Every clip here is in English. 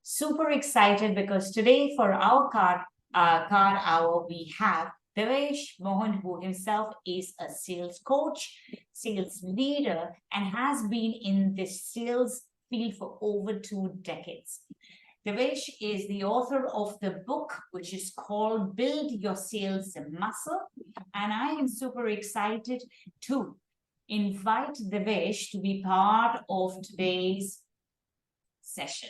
Super excited because today for our card hour we have Devesh Mohan, who himself is a sales coach, sales leader, and has been in the sales field for over 2 decades. Devesh is the author of the book, which is called Build Your Sales Muscle. And I am super excited to invite Devesh to be part of today's session.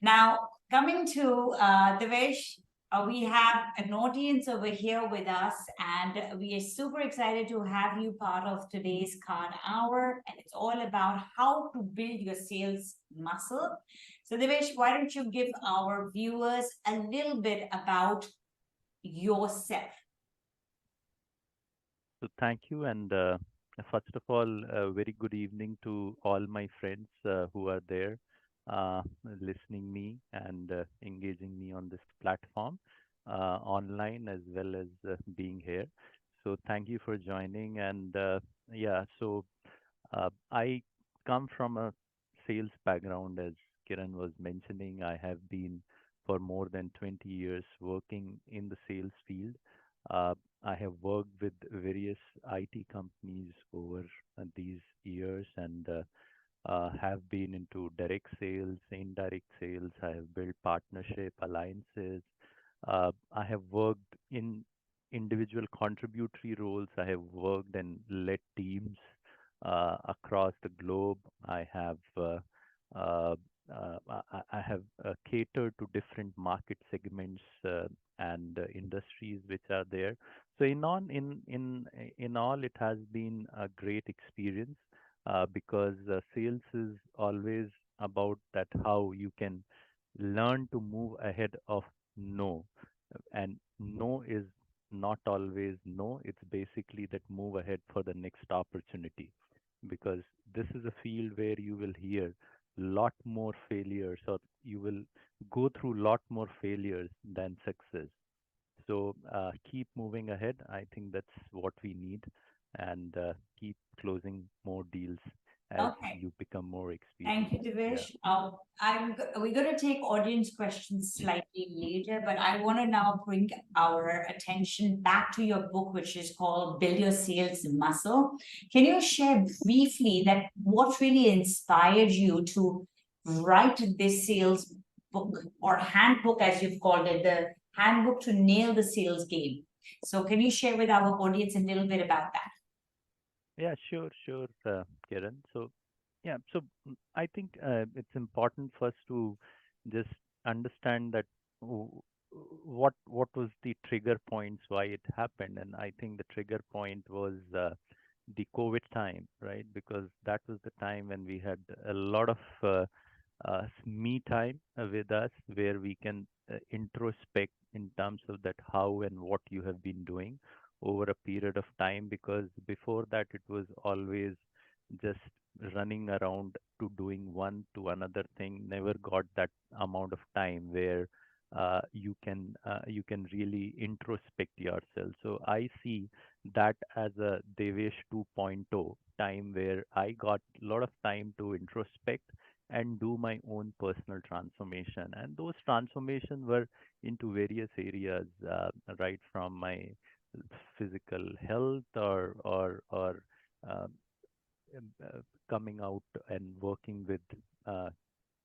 Now, coming to Devesh, we have an audience over here with us, and we are super excited to have you part of today's card hour. And it's all about how to build your sales muscle. So, Devesh, why don't you give our viewers a little bit about yourself? So thank you, and first of all, a very good evening to all my friends who are there, listening me and engaging me on this platform, online as well as being here. So thank you for joining, and yeah, so I come from a sales background, as Kiran was mentioning. I have been for more than 20 years working in the sales field. Uh, I have worked with various IT companies over these years and have been into direct sales, indirect sales. I have built partnership alliances. I have worked in individual contributory roles. I have worked and led teams across the globe. Uh, I have catered to different market segments and industries which are there. So in all, it has been a great experience because sales is always about that how you can learn to move ahead of no, and no is not always no. It's basically that move ahead for the next opportunity, because this is a field where you will hear lot more failures, or you will go through lot more failures than success. So keep moving ahead. I think that's what we need, and keep closing more deals as Okay. you become more Thank you, experienced. Yeah. Divish. We're going to take audience questions slightly later, but I want to now bring our attention back to your book, which is called Build Your Sales Muscle. Can you share briefly that what really inspired you to write this sales book or handbook, as you've called it, the handbook to nail the sales game? So, can you share with our audience a little bit about that? Yeah, sure, Kiran. So, yeah, so I think it's important for us to just understand that w- what was the trigger points why it happened, and I think the trigger point was the COVID time, right? Because that was the time when we had a lot of me time with us, where we can introspect in terms of that how and what you have been doing over a period of time, because before that it was always just running around to doing one to another thing, never got that amount of time where you can really introspect yourself. So I see that as a Devesh 2.0 time, where I got a lot of time to introspect and do my own personal transformation, and those transformations were into various areas, right from my physical health, or uh, coming out and working with uh,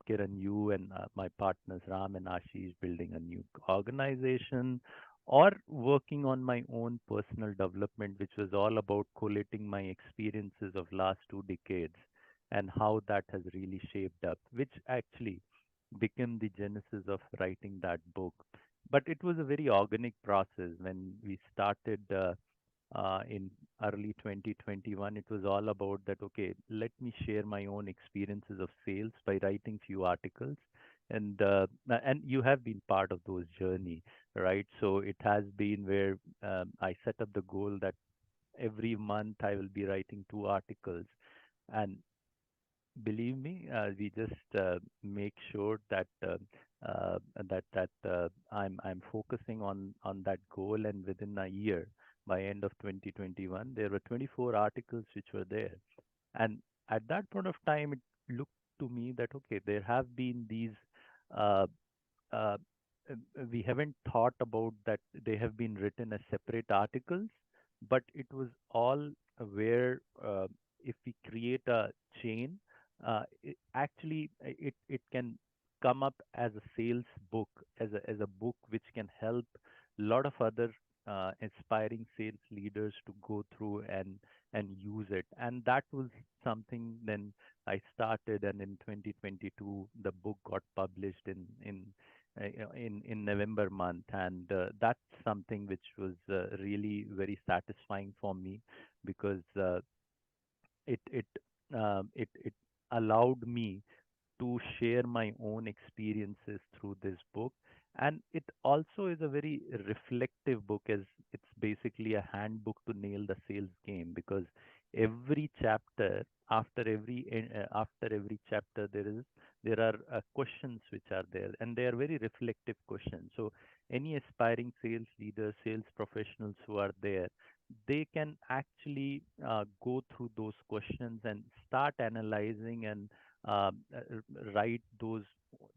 Kiran, you and my partners Ram and Ashish, building a new organization, or working on my own personal development, which was all about collating my experiences of last 2 decades and how that has really shaped up, which actually became the genesis of writing that book. But it was a very organic process when we started. In early 2021, it was all about that, okay, let me share my own experiences of sales by writing few articles. And you have been part of those journey, right? So it has been where I set up the goal that every month I will be writing 2 articles. And believe me, we just make sure that I'm focusing on that goal, and within a year, by end of 2021, there were 24 articles which were there, and at that point of time, it looked to me that okay, there have been these. uh, uh, we haven't thought about that they have been written as separate articles, but it was all where if we create a chain, it can come up as a sales book, as a book which can help a lot of other aspiring sales leaders to go through and use it. And that was something then I started, and in 2022 the book got published in November month, and that's something which was really very satisfying for me, because it it it allowed me to share my own experiences through this book. And it also is a very reflective book, as it's basically a handbook to nail the sales game, because every chapter, after every chapter, there are questions which are there, and they are very reflective questions. So any aspiring sales leaders, sales professionals who are there, they can actually go through those questions and start analyzing and write those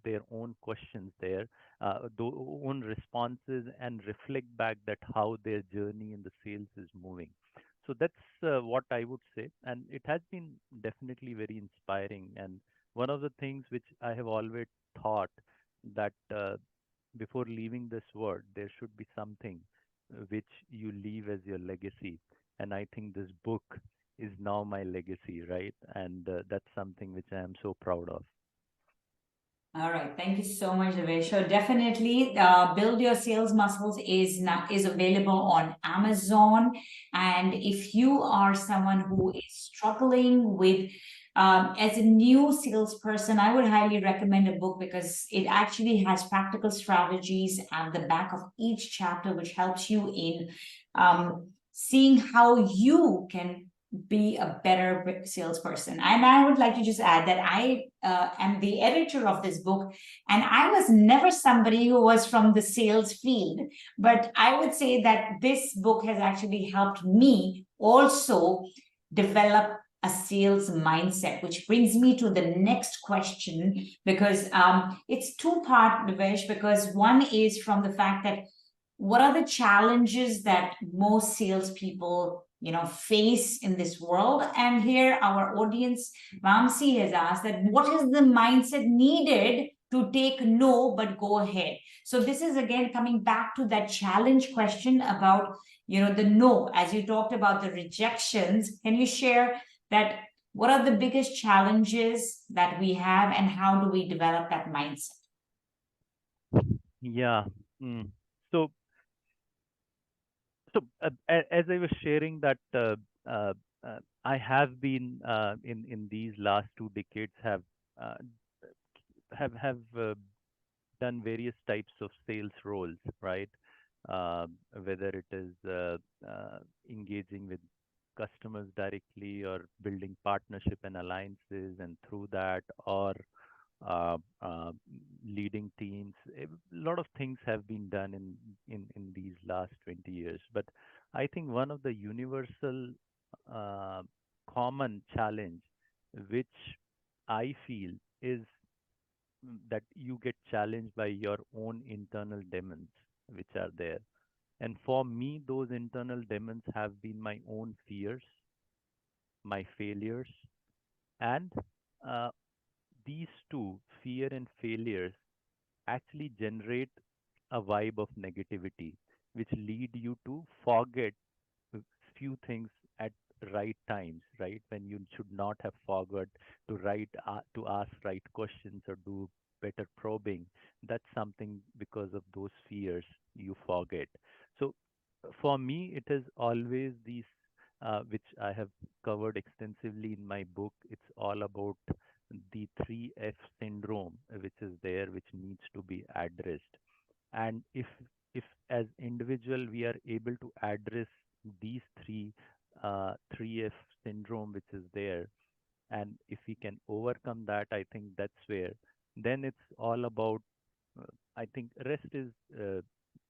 their own questions there, own responses, and reflect back that how their journey in the sales is moving. So that's what I would say, and it has been definitely very inspiring. And one of the things which I have always thought, that before leaving this world, there should be something which you leave as your legacy. And I think this book is now my legacy, right? And that's something which I am so proud of. All right, thank you so much, Devesh. So definitely, Build Your Sales Muscles is available on Amazon, and if you are someone who is struggling with as a new salesperson, I would highly recommend a book because it actually has practical strategies at the back of each chapter, which helps you in seeing how you can be a better salesperson. And I would like to just add that I am the editor of this book, and I was never somebody who was from the sales field. But I would say that this book has actually helped me also develop a sales mindset, which brings me to the next question, because it's two-part, Devesh, because one is from the fact that what are the challenges that most salespeople face in this world? And here our audience, Vamsi, has asked that what is the mindset needed to take no but go ahead? So this is again coming back to that challenge question about the no, as you talked about the rejections. Can you share that what are the biggest challenges that we have and how do we develop that mindset? Yeah. Mm. So, as I was sharing that uh, I have been in these last 2 decades uh, have done various types of sales roles, right? Whether it is engaging with customers directly, or building partnership and alliances, and through that, or uh, uh, leading teams. A lot of things have been done in these last 20 years. But I think one of the universal uh, common challenge which I feel is that you get challenged by your own internal demons which are there. And for me, those internal demons have been my own fears, my failures, and uh, these two, fear and failures, actually generate a vibe of negativity, which lead you to forget few things at right times, right? When you should not have forgot to ask right questions or do better probing. That's something because of those fears you forget. So for me, it is always these, which I have covered extensively in my book. It's all about the 3F syndrome, which is there, which needs to be addressed. And if as individual we are able to address these 3F syndrome which is there, and if we can overcome that, I think that's where then it's all about. I think rest is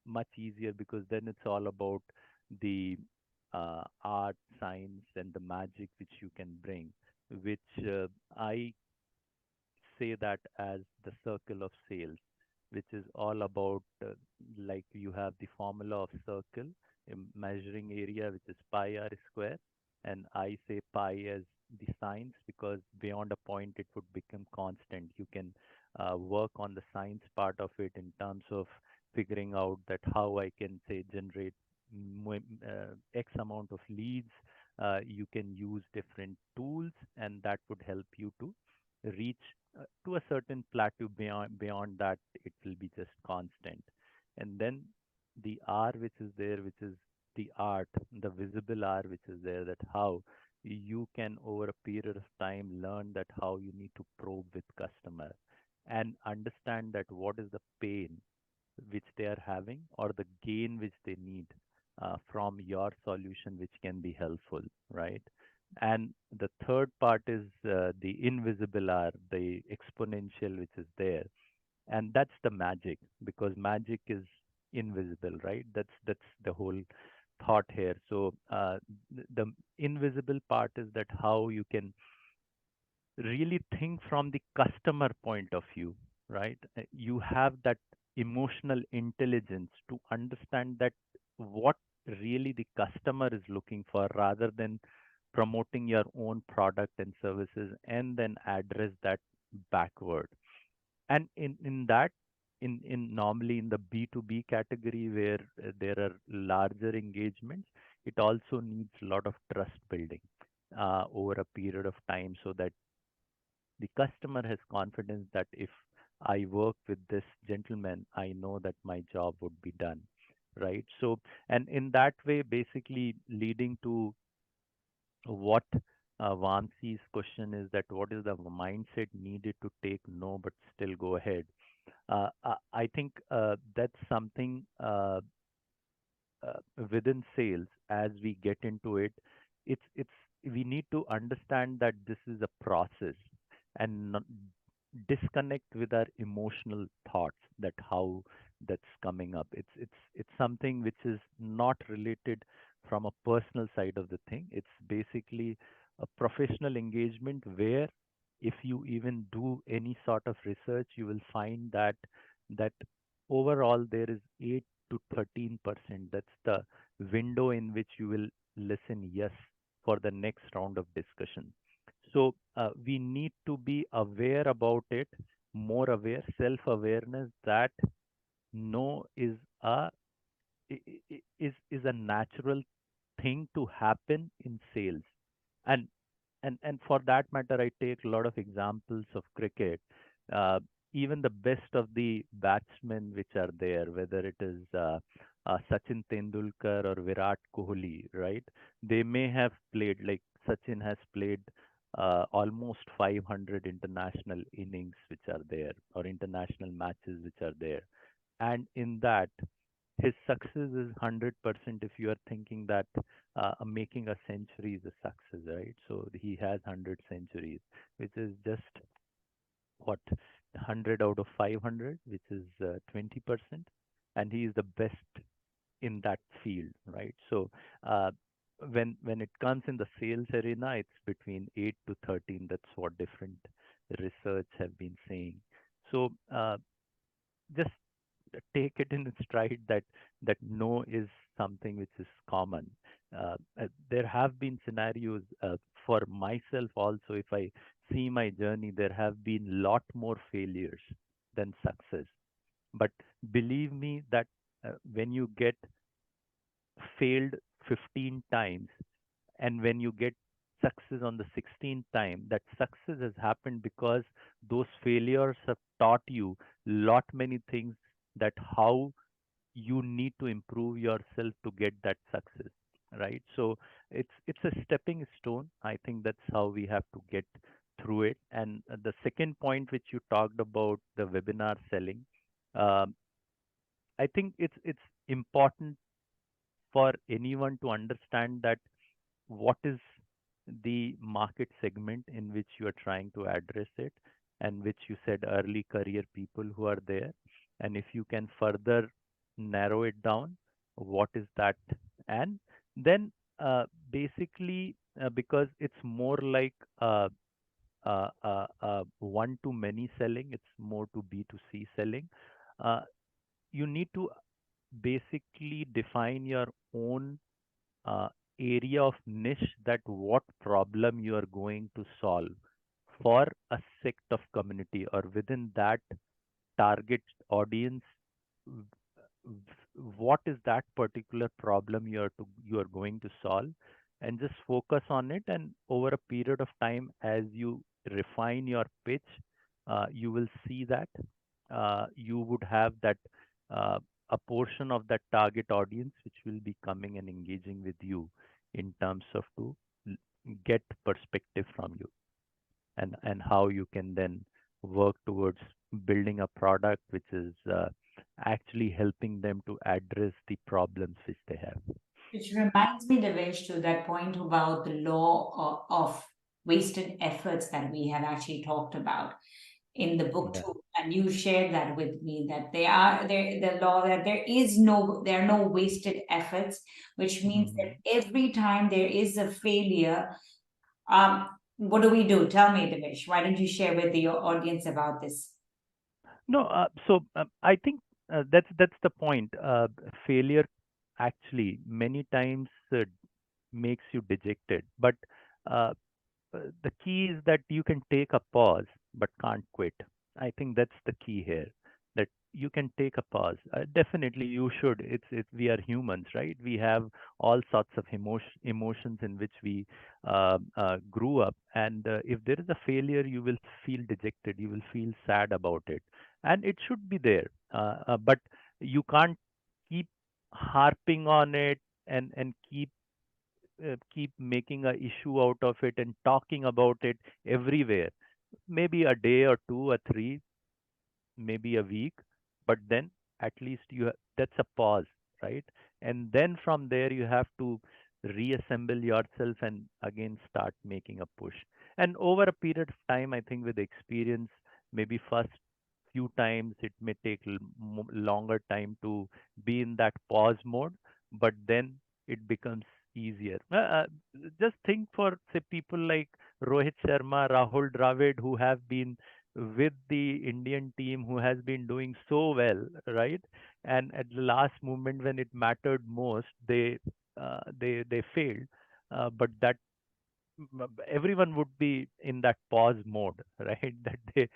much easier, because then it's all about the art, science, and the magic which you can bring, which I say that as the circle of sales, which is all about like you have the formula of circle, measuring area, which is pi r square, and I say pi as the science because beyond a point it would become constant. You can work on the science part of it in terms of figuring out that how I can say generate X amount of leads. You can use different tools, and that would help you to reach to a certain plateau. Beyond that, it will be just constant. And then the R, which is there, which is the art, the visible R, which is there, that how you can over a period of time learn that how you need to probe with customer and understand that what is the pain which they are having or the gain which they need from your solution, which can be helpful, right? And the third part is the invisible R, the exponential, which is there, and that's the magic because magic is invisible, right? That's the whole thought here. So the invisible part is that how you can really think from the customer point of view, right? You have that emotional intelligence to understand that what really the customer is looking for rather than promoting your own product and services and then address that backward. And in that, in normally in the B2B category where there are larger engagements, it also needs a lot of trust building over a period of time so that the customer has confidence that if I work with this gentleman, I know that my job would be done, right? So, and in that way, basically leading to what Vansi's question is that what is the mindset needed to take no but still go ahead? I think that's something within sales as we get into it. It's we need to understand that this is a process and not disconnect with our emotional thoughts that how that's coming up. It's something which is not related from a personal side of the thing. It's basically a professional engagement where if you even do any sort of research, you will find that overall there is 8 to 13%. That's the window in which you will listen yes for the next round of discussion. So we need to be aware about it, more aware, self-awareness that no is a is a natural thing to happen in sales. And and for that matter, I take a lot of examples of cricket. Uh, Even the best of the batsmen which are there, whether it is Sachin Tendulkar or Virat Kohli, right? They may have played like Sachin has played almost 500 international innings which are there, or international matches which are there, and in that his success is 100% if you are thinking that making a century is a success, right? So he has 100 centuries, which is just what 100 out of 500, which is 20%, and he is the best in that field, right? So uh, when it comes in the sales arena, it's between 8 to 13. That's what different research have been saying. So just take it in stride that no is something which is common. There have been scenarios for myself also. If I see my journey, there have been lot more failures than success. But believe me that when you get failed 15 times and when you get success on the 16th time, that success has happened because those failures have taught you lot many things that how you need to improve yourself to get that success, right? So it's a stepping stone. I think that's how we have to get through it. And the second point which you talked about, the webinar selling, um, I think it's important for anyone to understand that what is the market segment in which you are trying to address it, and which you said early career people who are there, and if you can further narrow it down, what is that? And then basically because it's more like one-to-many selling. It's more to B2C selling. Uh, you need to basically define your own uh, area of niche, that what problem you are going to solve for a sect of community, or within that target audience. What is that particular problem you are going to solve, and just focus on it. And over a period of time, as you refine your pitch, you will see that you would have that uh, a portion of that target audience which will be coming and engaging with you in terms of to get perspective from you, and how you can then work towards building a product which is actually helping them to address the problems which they have. Which reminds me, Devesh, to that point about the law of wasted efforts that we have actually talked about in the book Yeah. too, and you shared that with me, that they are there, the law that there are no wasted efforts, which means that Mhm. every time there is a failure, what do we do? Tell me, Devesh. Why don't you share with your audience about this? No, I think that's the point. Failure actually many times makes you dejected, but uh, the key is that you can take a pause but can't quit. I think that's the key here. That you can take a pause. Definitely, you should. It's we are humans, right? We have all sorts of emotions in which we grew up, and if there is a failure, you will feel dejected. You will feel sad about it, and it should be there. But you can't keep harping on it, and keep making a issue out of it and talking about it everywhere. Maybe a day or two or three, maybe a week, but then at least that's a pause, right? And then from there you have to reassemble yourself and again start making a push. And over a period of time, I think with experience, maybe first few times it may take longer time to be in that pause mode, but then it becomes easier. Just think for say people like Rohit Sharma, Rahul Dravid, who have been with the Indian team, who has been doing so well, right? And at the last moment when it mattered most, they failed. But that everyone would be in that pause mode, right? That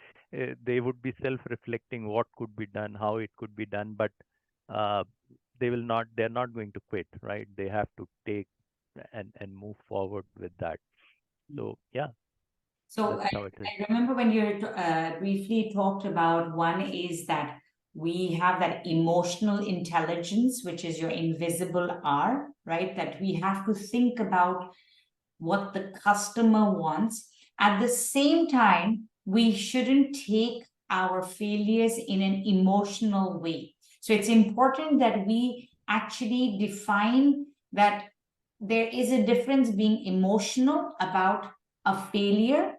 they would be self-reflecting what could be done, how it could be done, but uh, they're not going to quit, right? They have to take and move forward with that. So yeah, So that's how it is. I remember when you briefly talked about one is that we have that emotional intelligence, which is your invisible R, right? That we have to think about what the customer wants. At the same time, we shouldn't take our failures in an emotional way. So it's important that we actually define that there is a difference being emotional about a failure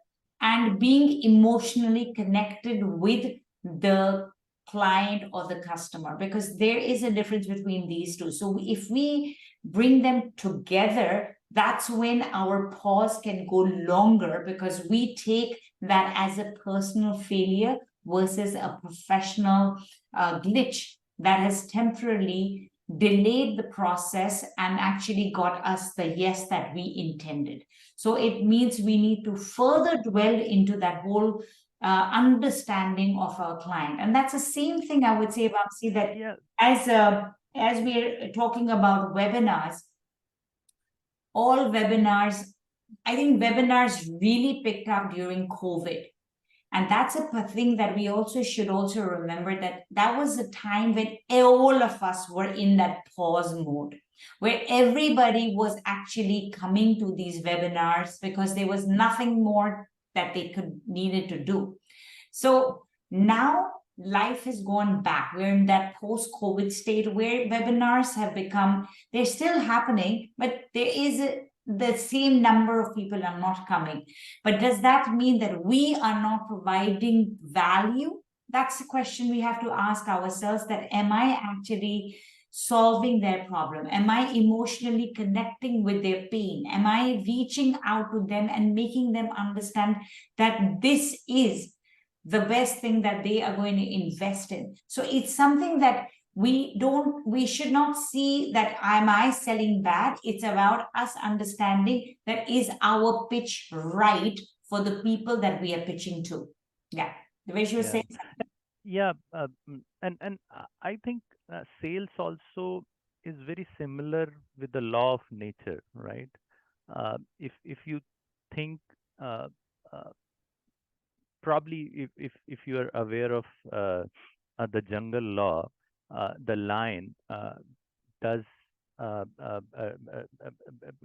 and being emotionally connected with the client or the customer, because there is a difference between these two. So if we bring them together, that's when our pause can go longer, because we take that as a personal failure versus a professional glitch that has temporarily delayed the process and actually got us the yes that we intended. So it means we need to further dwell into that whole understanding of our client. And that's the same thing I would say, Vamsi, that Yeah. as we're talking about webinars, all webinars, I think webinars really picked up during COVID. And that's a thing that we also should also remember, that that was a time when all of us were in that pause mode, where everybody was actually coming to these webinars because there was nothing more that they could needed to do. So now life has gone back. We're in that post-COVID state where webinars have become, they're still happening, but the same number of people are not coming. But does that mean that we are not providing value? That's the question we have to ask ourselves, that am I actually solving their problem? Am I emotionally connecting with their pain? Am I reaching out to them and making them understand that this is the best thing that they are going to invest in? So it's something that we should not see that am I selling bad. It's about us understanding that is our pitch right for the people that we are pitching to. Yeah, the way she was Yeah. saying. Yeah, and I think sales also is very similar with the law of nature, right? If you think uh, uh, probably if you are aware of the jungle law, the lion does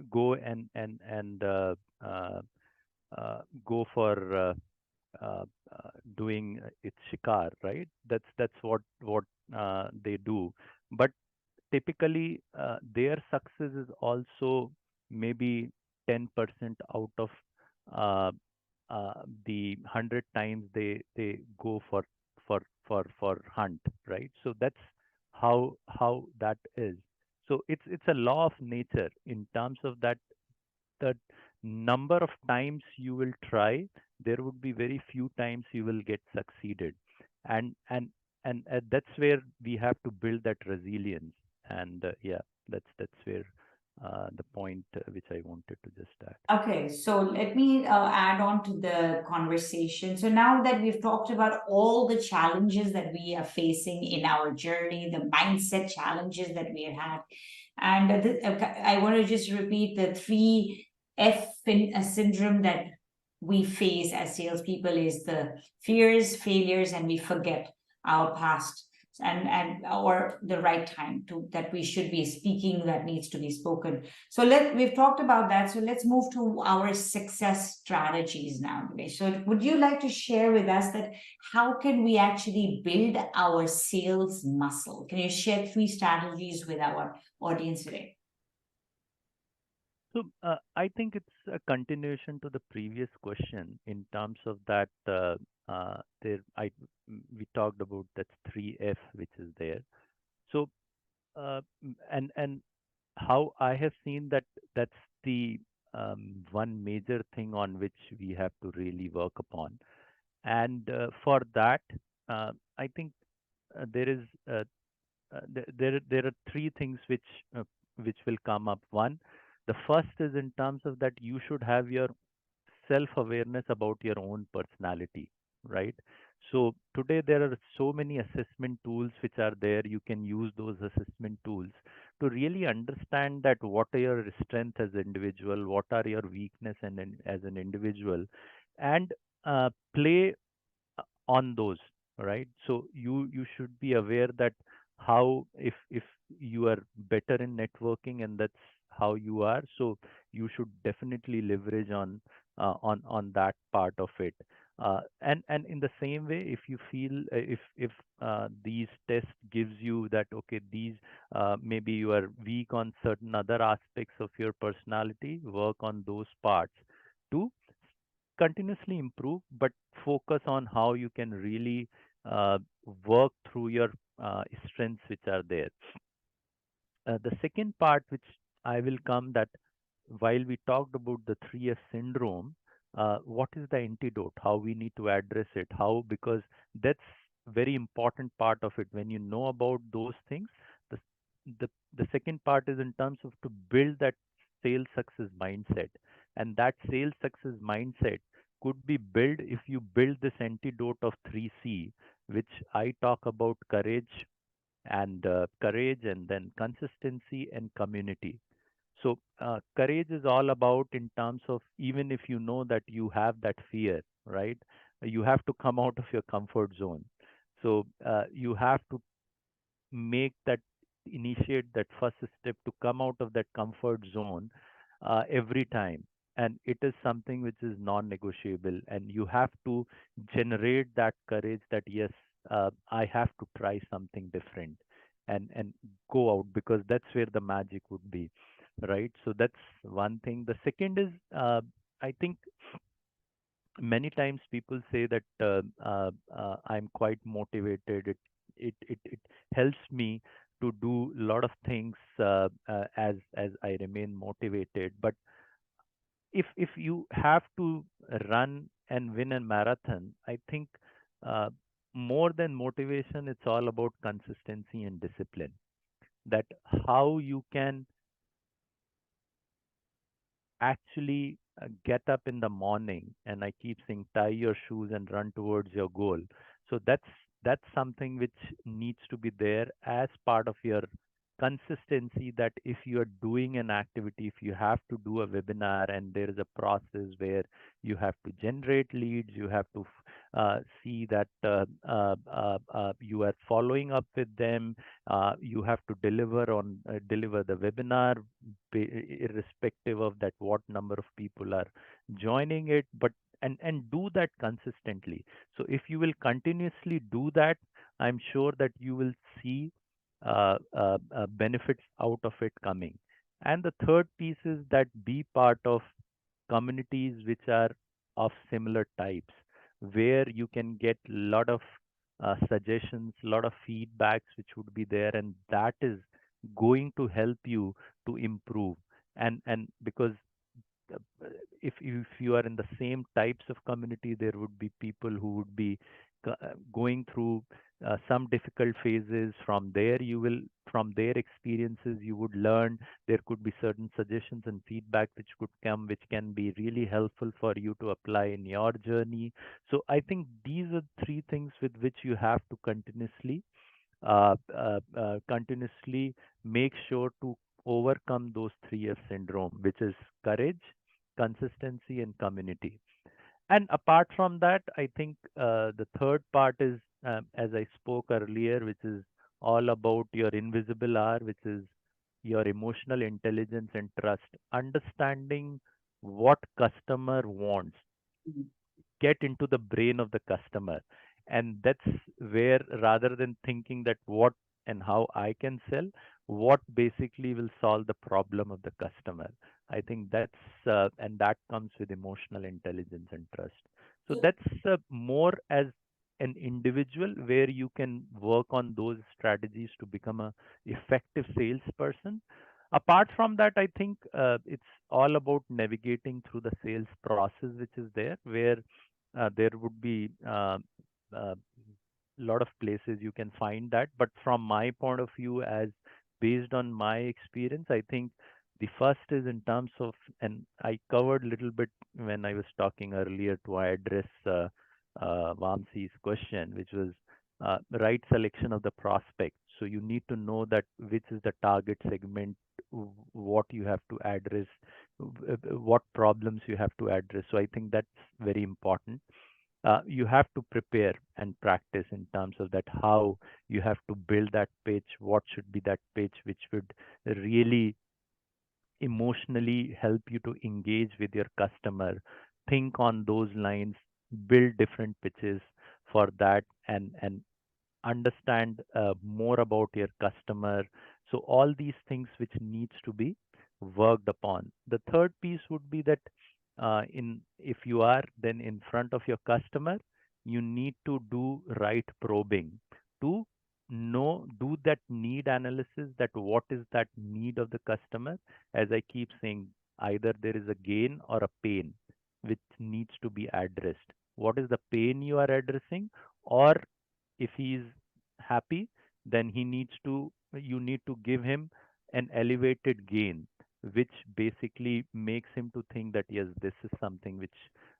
go and uh, go for doing its shikar, right? That's what they do. But typically, their success is also maybe 10% out of uh, the 100 times they go for hunt, right? So that's how that is. So it's a law of nature in terms of that the number of times you will try, there would be very few times you will get succeeded, and and and that's where we have to build that resilience. And yeah, that's where the point which I wanted to just add. Okay, so let me add on to the conversation. So now that we've talked about all the challenges that we are facing in our journey, the mindset challenges that we have had, and I want to just repeat the three syndrome that we face as salespeople is the fears, failures, and we forget our past and or the right time to that we should be speaking that needs to be spoken. So we've talked about that. So let's move to our success strategies now. So would you like to share with us that how can we actually build our sales muscle? Can you share three strategies with our audience today? So I think it's a continuation to the previous question in terms of that there we talked about that 3F which is there. So and how I have seen that that's the one major thing on which we have to really work upon. And for that, I think there is there are three things which will come up. One, the first is in terms of that you should have your self awareness about your own personality, right? So today there are so many assessment tools which are there. You can use those assessment tools to really understand that what are your strengths as an individual, what are your weakness as an individual, and play on those, right? So you should be aware that how if you are better in networking and that's how you are, so you should definitely leverage on that part of it. And in the same way, if you feel if these tests gives you that okay, these maybe you are weak on certain other aspects of your personality, work on those parts to continuously improve, but focus on how you can really uh, work through your strengths which are there. The second part, which I will come that while we talked about the 3S syndrome, what is the antidote? How we need to address it? How? Because that's very important part of it. When you know about those things, the the second part is in terms of to build that sales success mindset, and that sales success mindset could be built if you build this antidote of 3C, which I talk about courage and then consistency and community. So courage is all about in terms of even if you know that you have that fear, right? You have to come out of your comfort zone. So you have to make that initiate that first step to come out of that comfort zone every time, and it is something which is non-negotiable, and you have to generate that courage that yes, I have to try something different and go out, because that's where the magic would be, right? So that's one thing. The second is I think many times people say that I'm quite motivated. It helps me. to do a lot of things as I remain motivated. But if you have to run and win a marathon, I think uh, more than motivation, it's all about consistency and discipline. That how you can actually get up in the morning, and I keep saying tie your shoes and run towards your goal. So that's something which needs to be there as part of your consistency, that if you are doing an activity, if you have to do a webinar and there is a process where you have to generate leads, you have to see that you are following up with them, you have to deliver the webinar irrespective of that what number of people are joining it, but and do that consistently. So if you will continuously do that, I'm sure that you will see benefits out of it coming. And the third piece is that be part of communities which are of similar types, where you can get a lot of suggestions, a lot of feedbacks which would be there, and that is going to help you to improve. And because uh, if you are in the same types of community, there would be people who would be going through some difficult phases. From there you will, from their experiences you would learn. There could be certain suggestions and feedback which could come, which can be really helpful for you to apply in your journey. So I think these are three things with which you have to continuously make sure to overcome those 3F syndrome, which is courage, consistency, and community. And apart from that, I think the third part is, as I spoke earlier, which is all about your invisible R, which is your emotional intelligence and trust, understanding what customer wants, get into the brain of the customer. And that's where, rather than thinking that what and how I can sell, what basically will solve the problem of the customer. I think and that comes with emotional intelligence and trust. So that's more as an individual, where you can work on those strategies to become a effective salesperson. Apart from that, I think it's all about navigating through the sales process which is there, where there would be a lot of places you can find that. But from my point of view, as based on my experience, I think the first is in terms of, and I covered a little bit when I was talking earlier to address Vamsi's question, which was right selection of the prospect. So you need to know that which is the target segment, what you have to address, what problems you have to address. So I think that's very important. You have to prepare and practice in terms of that, how you have to build that pitch, what should be that pitch which would really emotionally help you to engage with your customer. Think on those lines, build different pitches for that, and understand more about your customer. So all these things which needs to be worked upon. The third piece would be that in if you are then in front of your customer, you need to do right probing to know, do that need analysis, that what is that need of the customer. As I keep saying, either there is a gain or a pain which needs to be addressed. What is the pain you are addressing? Or if he is happy, then you need to give him an elevated gain, which basically makes him to think that yes, this is something which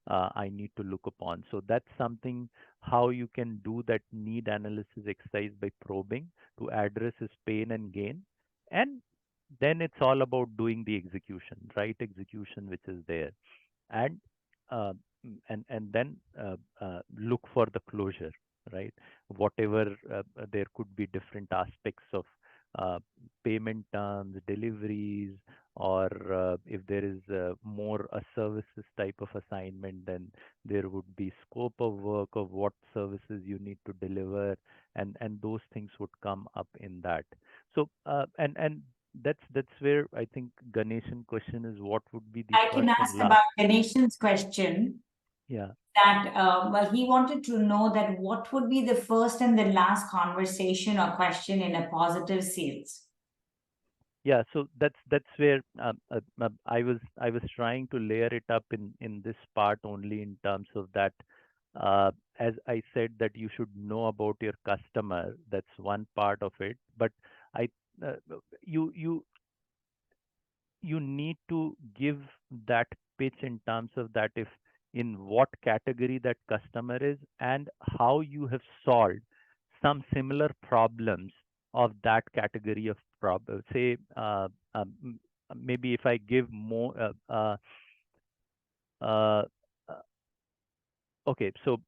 I need to look upon. So that's something how you can do that need analysis exercise by probing to address his pain and gain. And then it's all about doing the execution, right execution, which is there. And uh, and then look for the closure, right? Whatever there could be different aspects of uh, payment terms, deliveries, or if there is more a services type of assignment, then there would be scope of work of what services you need to deliver, and those things would come up in that. So and that's where I think Ganeshan question is, what would be the I can first and ask last. about Ganeshan's question. Yeah. that well, he wanted to know that what would be the first and the last conversation or question in a positive sales. Yeah, so that's where I was trying to layer it up in this part only in terms of that. As I said, that you should know about your customer. That's one part of it. But I uh, you you need to give that pitch in terms of that, if in what category that customer is and how you have solved some similar problems of that category of problem. Say, maybe if I give more, uh, uh, okay, so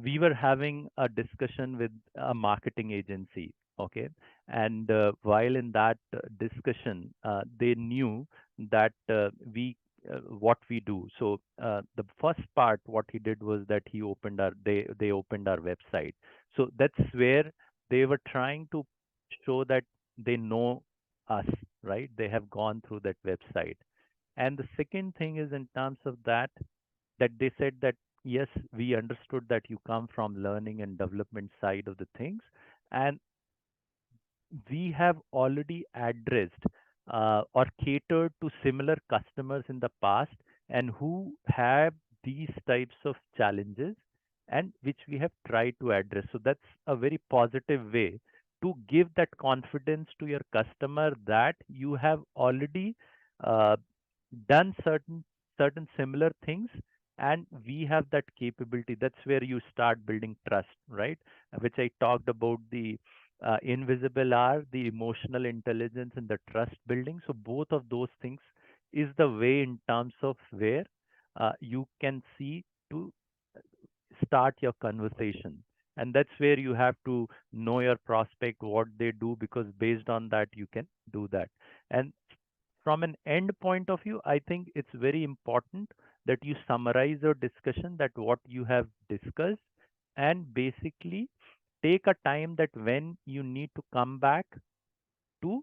we were having a discussion with a marketing agency, okay, and while in that discussion, they knew that we what we do. So the first part, what he did was that they opened our website. So that's where they were trying to show that they know us, right? They have gone through that website. And the second thing is in terms of that they said that yes, we understood that you come from learning and development side of the things, and we have already addressed or catered to similar customers in the past and who have these types of challenges and which we have tried to address. So that's a very positive way to give that confidence to your customer that you have already uh, done certain similar things, and we have that capability. That's where you start building trust, right? Which I talked about, the invisible are the emotional intelligence and the trust building. So both of those things is the way in terms of where you can see to start your conversation. And that's where you have to know your prospect, what they do, because based on that you can do that. And from an end point of view, I think it's very important that you summarize your discussion, that what you have discussed, and basically take a time that when you need to come back to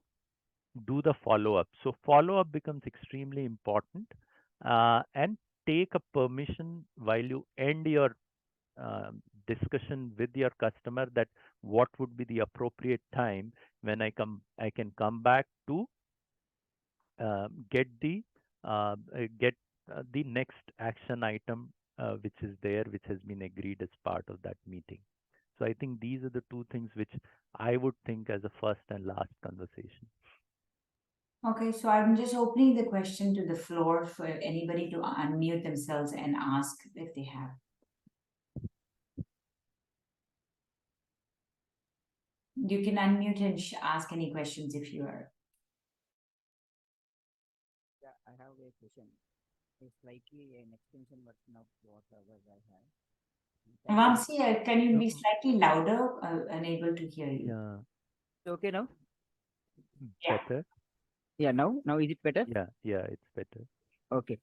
do the follow up. So follow up becomes extremely important, and take a permission while you end your discussion with your customer, that what would be the appropriate time when I can come back to get the next action item which is there, which has been agreed as part of that meeting. So I think these are the two things which I would think as a first and last conversation. Okay, so I'm just opening the question to the floor for anybody to unmute themselves and ask if they have. You can unmute and ask any questions if you are. Yeah, I have a question. It's likely an extension version of whatever I have. Can you hear? Vamsi, can you No, be slightly louder? Unable to hear you. yeah, Okay now? Yeah. better. Yeah, now is it better? Yeah, it's better. Okay.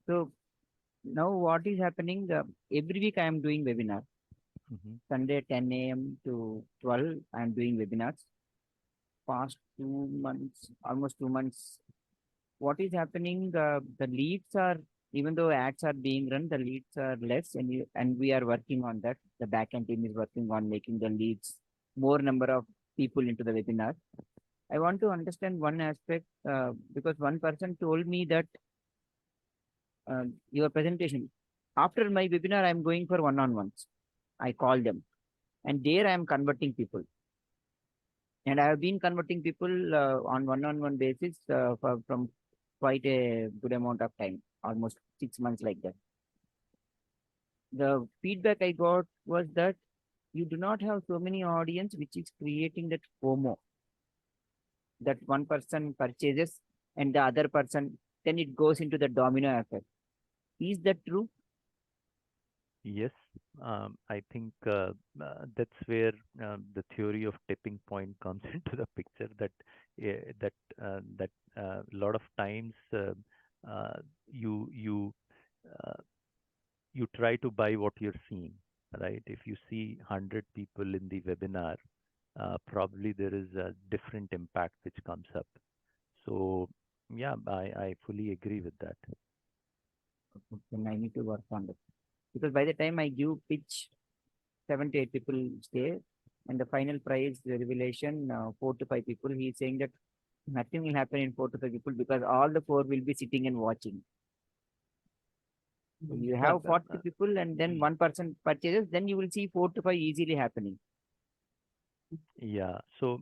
So now what is happening? Every week I am doing webinar. Hmm. Sunday 10 a.m. to 12, I am doing webinars. Past 2 months, almost 2 months. What is happening? The leads are, even though ads are being run, the leads are less, and we are working on that. The backend team is working on making the leads more number of people into the webinar. I want to understand one aspect because one person told me that your presentation, after my webinar, I'm going for one-on-ones. I call them, and there I am converting people. And I have been converting people on one-on-one basis from quite a good amount of time, almost 6 months like that. The feedback I got was that you do not have so many audience, which is creating that FOMO, that one person purchases and the other person, then it goes into the domino effect. Is that true? Yes, I think that's where the theory of tipping point comes into the picture. That a lot of times uh, you you uh, you try to buy what you're seeing, right? If you see 100 people in the webinar, probably there is a different impact which comes up. So yeah, I fully agree with that. Then I need to work on that. Because by the time I give pitch, 7 to 8 people stay, and the final prize revelation, 4 to 5 people. He's saying that nothing will happen in 4 to 5 people because all the four will be sitting and watching. So you Well, have 40 people and then one person purchases, then you will see 4 to 5 easily happening. yeah. So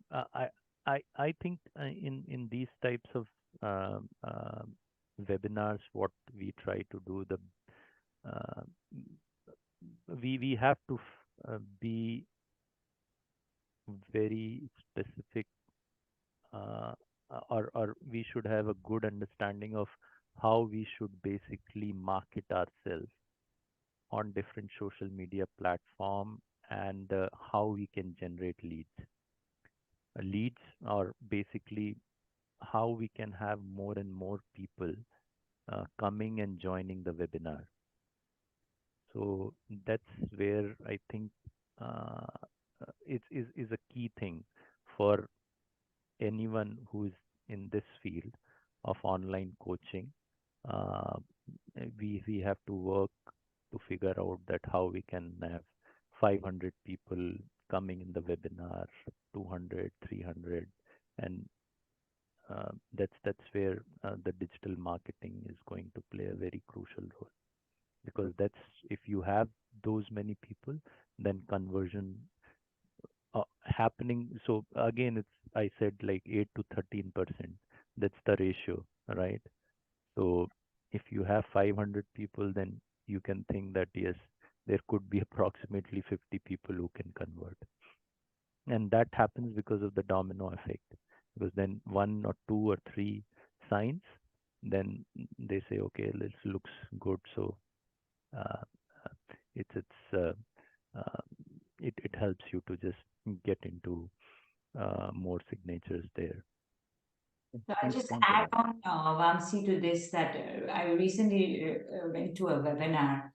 I think in these types of webinars, what we try to do, uh, we have to be very specific, or we should have a good understanding of how we should basically market ourselves on different social media platform, and how we can generate leads. Leads are basically how we can have more and more people coming and joining the webinar. So that's where I think is a key thing for anyone who is in this field of online coaching. Uh, we have to work to figure out that how we can have 500 people coming in the webinar, 200, 300, and that's where the digital marketing is going to play a very crucial role, because that's, if you have those many people, then conversion happening. So again, it's, I said, like 8 to 13%. That's the ratio, right? So if you have 500 people, then you can think that yes, there could be approximately 50 people who can convert. And that happens because of the domino effect. Because then one or two or three signs, then they say, okay, this looks good. So uh, it's uh, it helps you to just get into more signatures there. So I'll Excellent just point, add Anand. on, Vamsi, to this that I recently went to a webinar,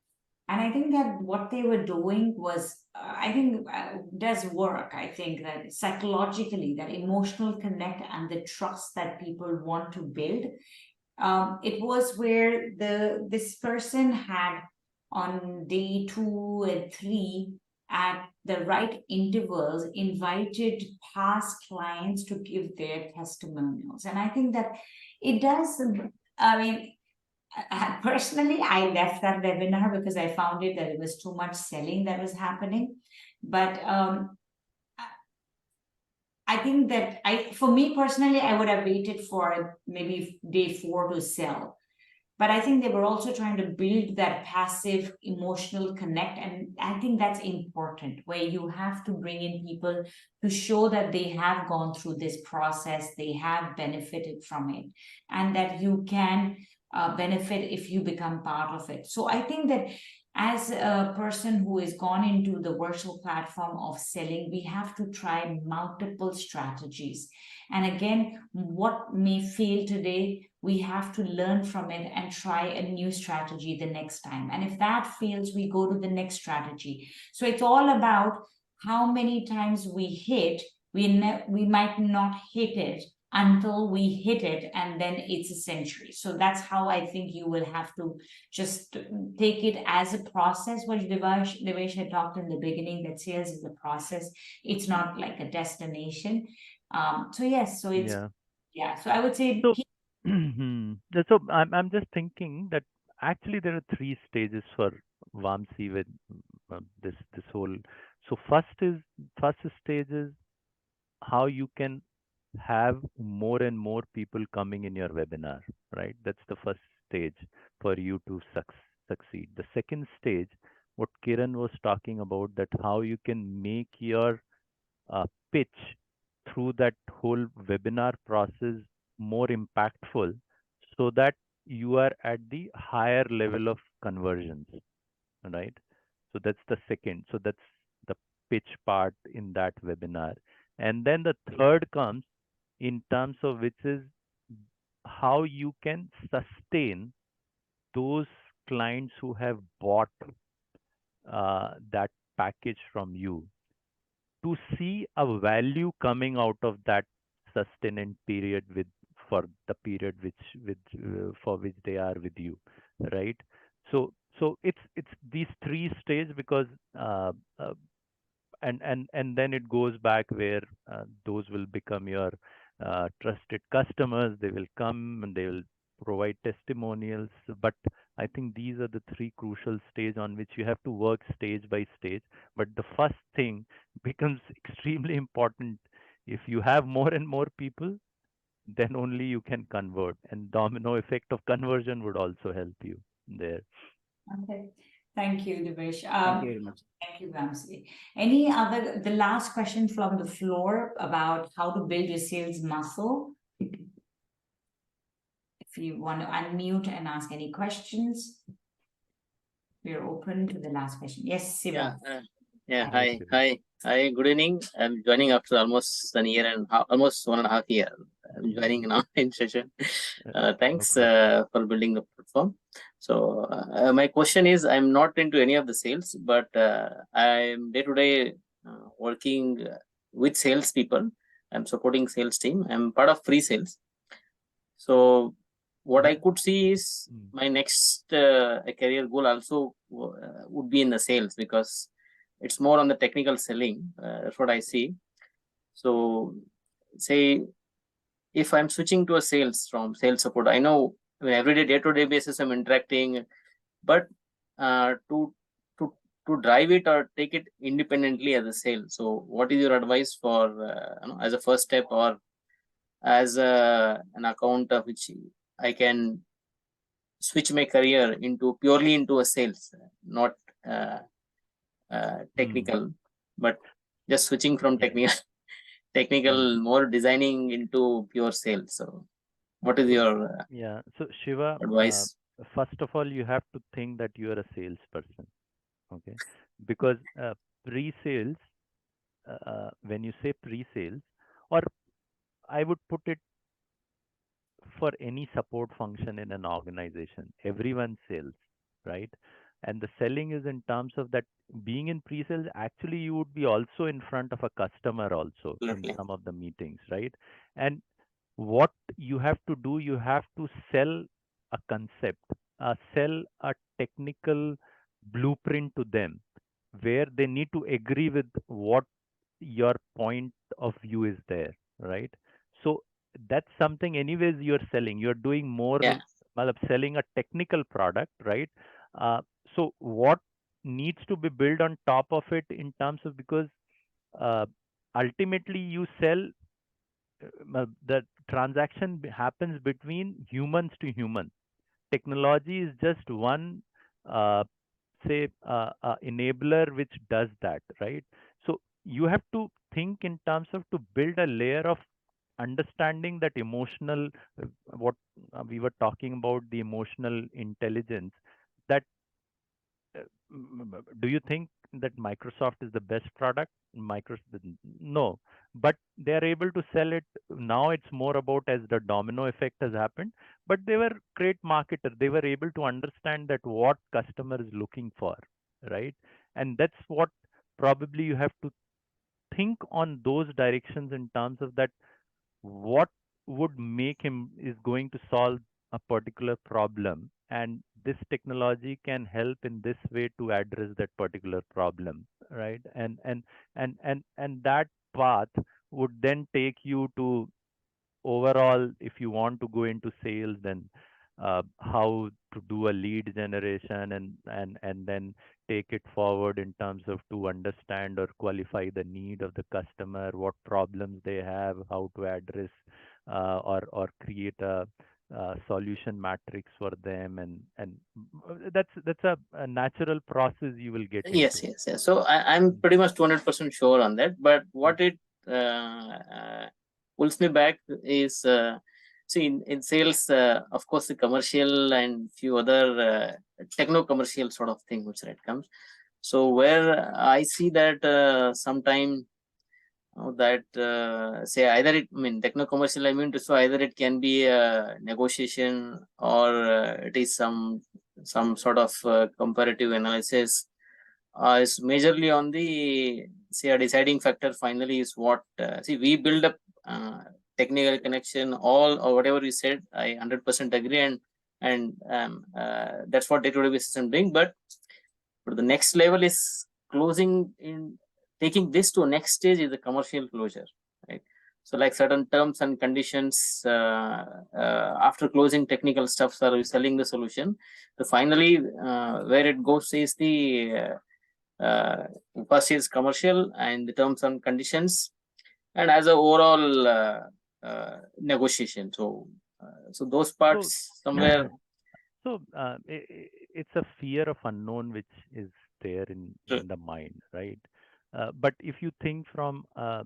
and I think that what they were doing was, I think does work. I think that psychologically, that emotional connect and the trust that people want to build. It was where this person had on day 2 and 3 at the right intervals invited past clients to give their testimonials, and I think that it does. I mean, personally, I left that webinar because I found it that it was too much selling that was happening. But I think that for me personally, I would have waited for maybe day 4 to sell. But I think they were also trying to build that passive emotional connect. And I think that's important, where you have to bring in people to show that they have gone through this process, they have benefited from it, and that you can benefit if you become part of it. So I think that as a person who has gone into the virtual platform of selling, we have to try multiple strategies. And again, what may fail today, we have to learn from it and try a new strategy the next time. And if that fails, we go to the next strategy. So it's all about how many times we hit. We might not hit it until we hit it, and then it's a century. So that's how I think you will have to just take it as a process, which Devesh had talked in the beginning, that sales is a process. It's not like a destination. So yes, so it's, Yeah. yeah. So I would say So, so I'm just thinking that actually there are three stages for Vamsi with this whole. So first stage is how you can have more and more people coming in your webinar, right? That's the first stage for you to succeed. The second stage, what Kiran was talking about, that how you can make your pitch through that whole webinar process more impactful, so that you are at the higher level of conversions, right? So that's the second. So that's the pitch part in that webinar. And then the third comes in terms of which is how you can sustain those clients who have bought that package from you, to see a value coming out of that sustenance period, with for the period which with for which they are with you, right? So it's these three stages because uh, uh, and then it goes back where those will become your trusted customers. They will come and they will provide testimonials. But I think these are the three crucial stage on which you have to work stage by stage. But the first thing becomes extremely important. If you have more and more people, then only you can convert, and domino effect of conversion would also help you there. Okay. Thank you, Devesh. Thank you very much. Thank you, Vamsi. Any other, the last question from the floor about how to build your sales muscle? If you want to unmute and ask any questions, we're open to the last question. Yes, Siva. Yeah. Hi, Hi. Shiva. Hi. Good evening. I'm joining after almost a year and half, almost 1.5 years. I'm joining now in session. No Thanks problem. for building the platform. So my question is, I'm not into any of the sales, but I'm day to day working with sales people. I'm supporting sales team. I'm part of free sales. So what I could see is Mm. my next career goal also would be in the sales, because it's more on the technical selling. That's what I see. So say if I'm switching to a sales from sales support, I know every day-to-day basis I'm interacting, but to drive it or take it independently as a sale. So what is your advice for as a first step, or as an account of which I can switch my career into purely into a sales, not technical, but just switching from Yeah. technical, more designing into pure sales. So what is So, your yeah. So, Shiva, advice? first of all, you have to think that you are a salesperson, okay? Because pre-sales, when you say pre-sales, or I would put it for any support function in an organization, everyone sells, right? And the selling is in terms of that being in pre-sales, actually you would be also in front of a customer also in Absolutely. some of the meetings, right? And what you have to do, you have to sell a concept, sell a technical blueprint to them where they need to agree with what your point of view is there, right? So that's something anyways you're selling. You're doing more, Yeah. selling a technical product, right? Uh, so what needs to be built on top of it in terms of, because uh, ultimately you sell, the transaction happens between humans to human. Technology is just one, uh, say, enabler which does that, right? So you have to think in terms of to build a layer of understanding that emotional, what we were talking about, the emotional intelligence, that do you think that Microsoft is the best product? Microsoft, no, but they are able to sell it. Now it's more about as the domino effect has happened, but they were great marketers. They were able to understand that what customer is looking for, right? And that's what probably you have to think on those directions in terms of that what would make him is going to solve a particular problem, and this technology can help in this way to address that particular problem, right? And that path would then take you to overall, if you want to go into sales, then how to do a lead generation, and then take it forward in terms of to understand or qualify the need of the customer, what problems they have, how to address, or create a solution matrix for them, and that's a natural process you will get Yes, into. yes, yes. So I'm Mm, pretty much 200% sure on that. But mm, what it pulls me back is, see, in sales, of course, the commercial and few other techno commercial sort of thing which right comes. So where I see that sometime that say either it, I mean, techno commercial, I mean to say either it can be a negotiation, or it is some sort of comparative analysis, is majorly on the, say, a deciding factor finally is what, see, we build up technical connection, all or whatever you said, I 100% agree. And and that's what day-to-day basis I'm doing. But the next level is taking this to a next stage is the commercial closure, right? So like certain terms and conditions after closing technical stuff, are selling the solution. So finally, where it goes is the first is commercial and the terms and conditions, and as a overall negotiation. So those parts somewhere. So it's a fear of unknown which is there in the mind, right? But if you think from uh,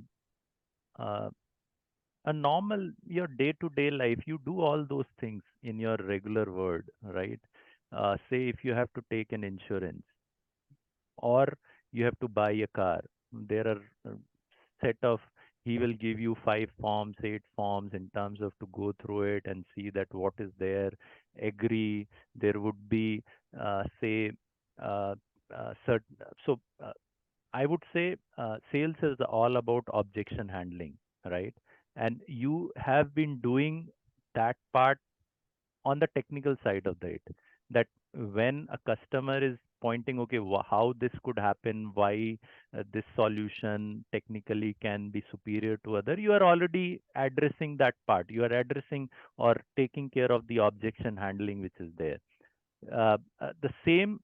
a normal your day-to-day life, you do all those things in your regular world, right? Say if you have to take an insurance or you have to buy a car, there are set of he will give you 5 forms, 8 forms in terms of to go through it and see that what is there, agree. There would be say certain. So I would say sales is all about objection handling, right? And you have been doing that part on the technical side of it, that when a customer is pointing, okay, how this could happen, why this solution technically can be superior to other, you are already addressing that part. You are addressing or taking care of the objection handling which is there. The same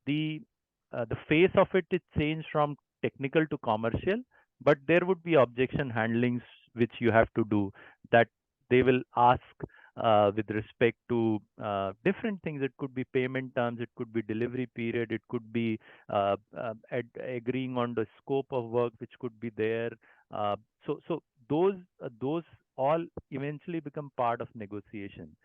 the face of it is changed from technical to commercial, but there would be objection handlings which you have to do, that they will ask with respect to different things. It could be payment terms, it could be delivery period, it could be agreeing on the scope of work which could be there. So those all eventually become part of negotiation,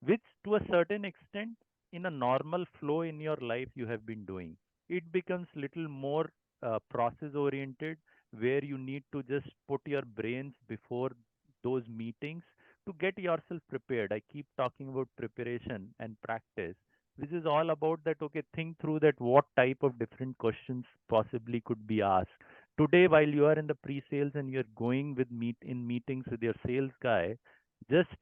which to a certain extent in a normal flow in your life you have been doing. It becomes little more process oriented, where you need to just put your brains before those meetings to get yourself prepared. I keep talking about preparation and practice, which is all about that. Okay, think through that what type of different questions possibly could be asked. Today, while you are in the pre-sales and you're going with meetings with your sales guy, just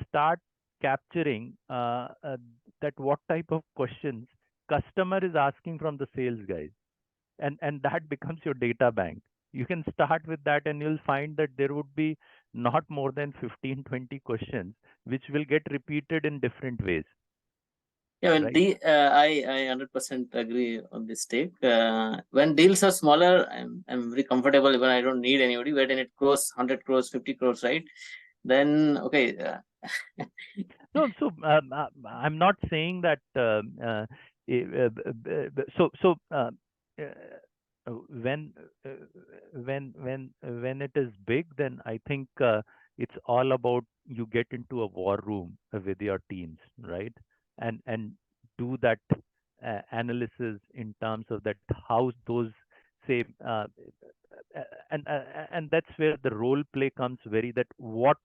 start capturing that what type of questions customer is asking from the sales guys, and that becomes your data bank. You can start with that and you'll find that there would be not more than 15, 20 questions which will get repeated in different ways. Yeah, when right? I 100% agree on this take. When deals are smaller, I'm very comfortable when I don't need anybody. When it grows 100 crores, 50 crores, right? Then okay. No, so I'm not saying that. So when when it is big, then I think it's all about you get into a war room with your teams, right? And do that analysis in terms of that how those say and that's where the role play comes very, that what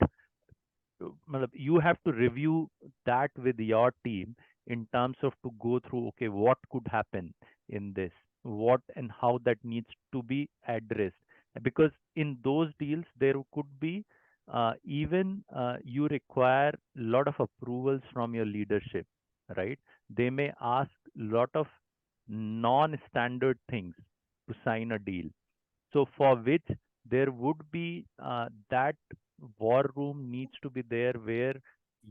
you have to review that with your team in terms of to go through, okay, what could happen in this, what and how that needs to be addressed. Because in those deals there could be even you require a lot of approvals from your leadership, right? They may ask lot of non-standard things to sign a deal, so for which there would be that war room needs to be there, where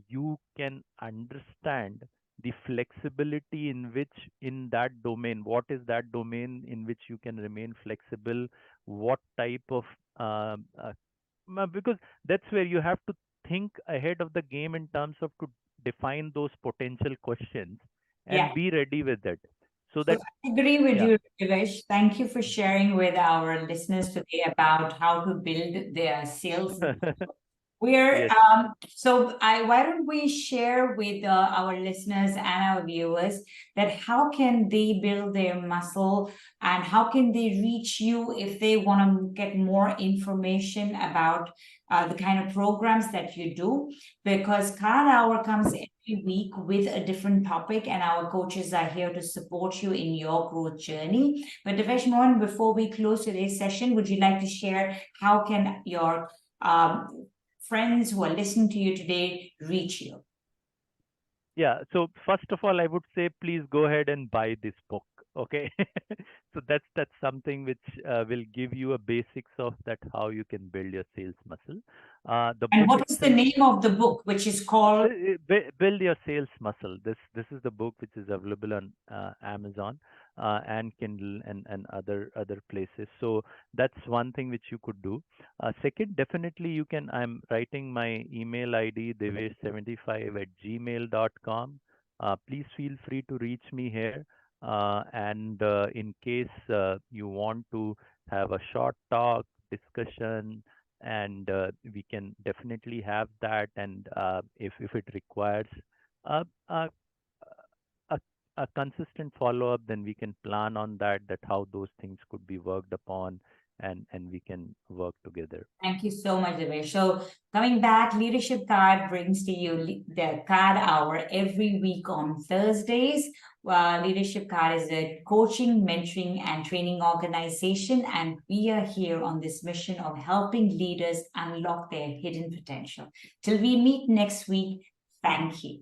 you can understand the flexibility in which in that domain, what is that domain in which you can remain flexible, what type of because that's where you have to think ahead of the game in terms of to define those potential questions Yeah. and be ready with it, so So that I agree with yeah. you, Devesh. Thank you for sharing with our listeners today about how to build their sales. We're Yes. why don't we share with our listeners and our viewers that how can they build their muscle and how can they reach you if they want to get more information about the kind of programs that you do, because Card Hour comes every week with a different topic and our coaches are here to support you in your growth journey. But Devesh Mohan, before we close today's session, would you like to share how can your friends who are listening to you today reach you? Yeah. So first of all, I would say please go ahead and buy this book. Okay. So that's something which will give you a basics of that how you can build your sales muscle. The And book what is the itself, name of the book, which is called? Build Your Sales Muscle. This is the book which is available on Amazon and Kindle and other places. So that's one thing which you could do. Second, definitely you can. I'm writing my email ID devesh75@gmail.com. Please feel free to reach me here. And in case you want to have a short talk discussion, and we can definitely have that. And if it requires a, a a a consistent follow up, then we can plan on that how those things could be worked upon, and we can work together. Thank you so much, Devesh. So coming back, Leadership Card brings to you the card hour every week on Thursdays. Leadership Card is a coaching, mentoring, and training organization, and we are here on this mission of helping leaders unlock their hidden potential. Till we meet next week, thank you.